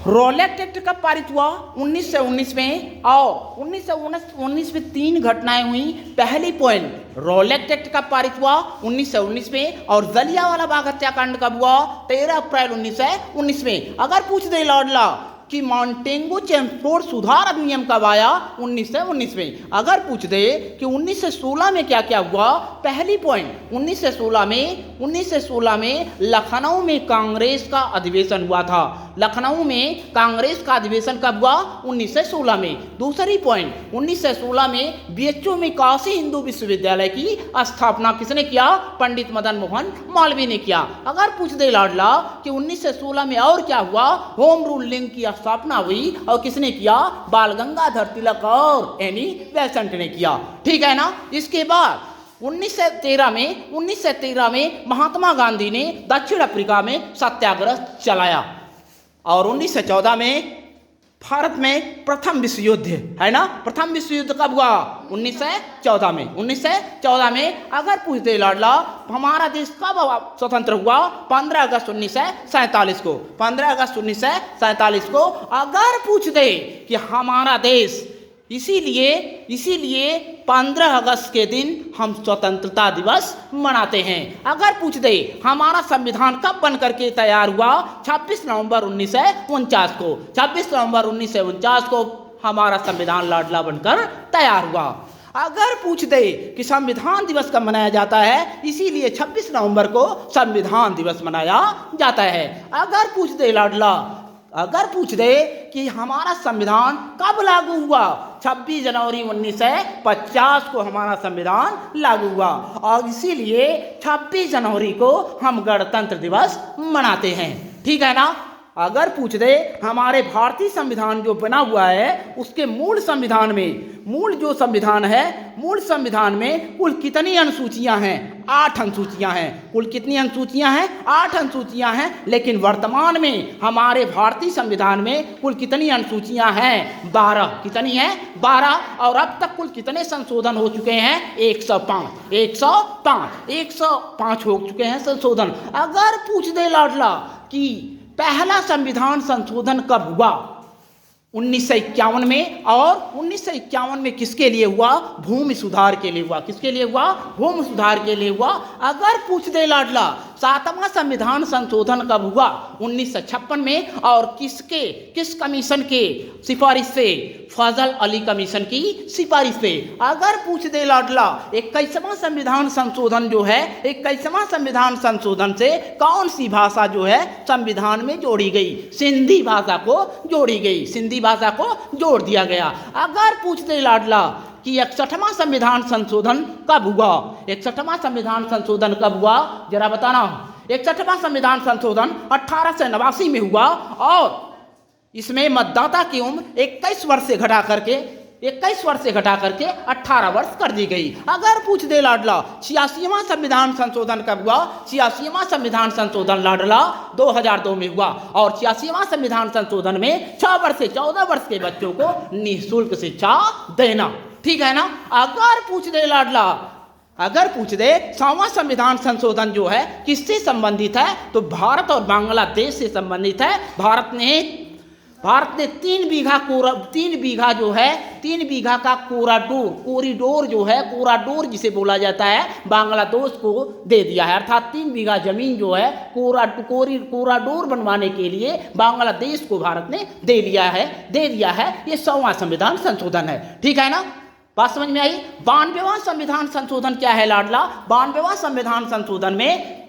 Rowlatt act कब पारित हुआ? 1919 में। और 1919 में 3 घटनाएं हुई। पहली पॉइंट, रॉलेट एक्ट कब पारित हुआ? 1919 में। और जलियांवाला बाग हत्याकांड कब हुआ? 13 अप्रैल 1919 में। अगर पूछ दे लॉर्डला कि मॉन्टेगो चेम्सफोर्ड सुधार अधिनियम कब आया? 1919 में। अगर पूछ दे कि 1916 में क्या क्या हुआ? पहली पॉइंट, 1916 में लखनऊ में कांग्रेस का अधिवेशन हुआ था। लखनऊ में कांग्रेस का अधिवेशन कब हुआ? 1916 में। दूसरी पॉइंट, 1916 में बीएचयू में काशी हिंदू विश्वविद्यालय की स्थापना किसने किया? पंडित मदन मोहन मालवीय ने किया। अगर पूछ दे लाडला कि 1916 में और क्या हुआ? होम रूल लीग की स्थापना हुई और किसने किया? बाल गंगाधर तिलक और एनी बेसेंट ने किया। ठीक है ना। इसके बाद 1913 में महात्मा गांधी ने दक्षिण अफ्रीका में सत्याग्रह चलाया। और 1914 में भारत में प्रथम विश्व युद्ध, है ना। प्रथम विश्व युद्ध कब हुआ? 1914 में। 1914 में अगर पूछ दे लाडला हमारा देश कब स्वतंत्र हुआ? 15 अगस्त 1947 को। 15 अगस्त 1947 को अगर पूछ दे कि हमारा देश, इसीलिए 15 अगस्त के दिन हम स्वतंत्रता दिवस मनाते हैं। अगर पूछ दे हमारा संविधान कब बन करके तैयार हुआ? 26 नवंबर 1949 को। 26 नवंबर 1949 को हमारा संविधान लाडला बनकर तैयार हुआ। अगर पूछ दे कि संविधान दिवस कब मनाया जाता है? इसीलिए 26 नवंबर को संविधान दिवस मनाया जाता है। अगर पूछ दे लाडला, अगर पूछ दे कि हमारा संविधान कब लागू हुआ? 26 जनवरी 1950 को हमारा संविधान लागू हुआ और इसीलिए 26 जनवरी को हम गणतंत्र दिवस मनाते हैं। ठीक है ना। अगर पूछ दे हमारे भारतीय संविधान जो बना हुआ है उसके मूल संविधान में कुल कितनी अनुसूचियां हैं? 8 अनुसूचियां हैं। कुल कितनी अनुसूचियां हैं? 8 अनुसूचियां हैं। लेकिन वर्तमान में हमारे भारतीय संविधान में कुल कितनी अनुसूचियां हैं? 12। कितनी हैं? 12। और अब तक कुल कितने संशोधन हो चुके हैं? 105 हो चुके हैं संशोधन। अगर पूछ दे लाडला कि पहला संविधान संशोधन कब हुआ? 1951 में। और 1951 में किसके लिए हुआ? भूमि सुधार के लिए हुआ। किसके लिए हुआ? भूमि सुधार के लिए हुआ। अगर पूछ दे लाडला 7वां संविधान संशोधन कब हुआ? 1956 में। और किस कमीशन के सिफारिश से? फजल अली कमीशन की सिफारिश पे। अगर पूछ दे लाडला 21वां संविधान संशोधन जो है, 21वां संविधान संशोधन से कौन सी भाषा जो है संविधान में जोड़ी गई? सिंधी भाषा को जोड़ी गई। सिंधी भाषा को जोड़ दिया गया। अगर पूछ दे लाडला कि 61वां संविधान संशोधन कब हुआ? 61वां संविधान संशोधन कब हुआ? जरा बताना। 61वां संविधान संशोधन 1889 में हुआ और इसमें मतदाता की उम्र 21 वर्ष से घटा करके 18 वर्ष कर दी गई। अगर पूछ दे लाडला 86वां संविधान संशोधन कब हुआ? 86वां संविधान संशोधन लाडला 2002 में हुआ और 86वां संविधान संशोधन में 6 वर्ष से 14 वर्ष के बच्चों को निःशुल्क शिक्षा देना। ठीक है ना। अगर पूछ दे लाडला, अगर पूछ दे 100वां संविधान संशोधन जो है किससे संबंधित है? तो भारत और बांग्लादेश से संबंधित है। भारत ने 3 बीघा का कोरिडोर जिसे बोला जाता है बांग्लादेश को दे दिया है। अर्थात 3 बीघा जमीन जो है कोरिडोर बनवाने के लिए बांग्लादेश को भारत ने दे दिया है। ये 100वां संविधान संशोधन है। ठीक है ना। बात समझ में आई। 92वां संविधान संशोधन क्या है लाडला? 92वां संविधान संशोधन में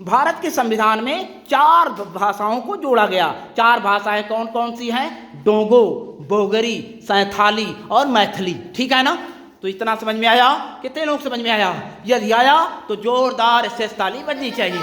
भारत के संविधान में 4 भाषाओं को जोड़ा गया। 4 भाषाएं कौन कौन सी हैं? डोगो, बोगरी, सैंथाली और मैथिली। ठीक है ना। तो इतना समझ में आया? कितने लोग समझ में आया? यदि आया तो जोरदार से ताली बजनी चाहिए।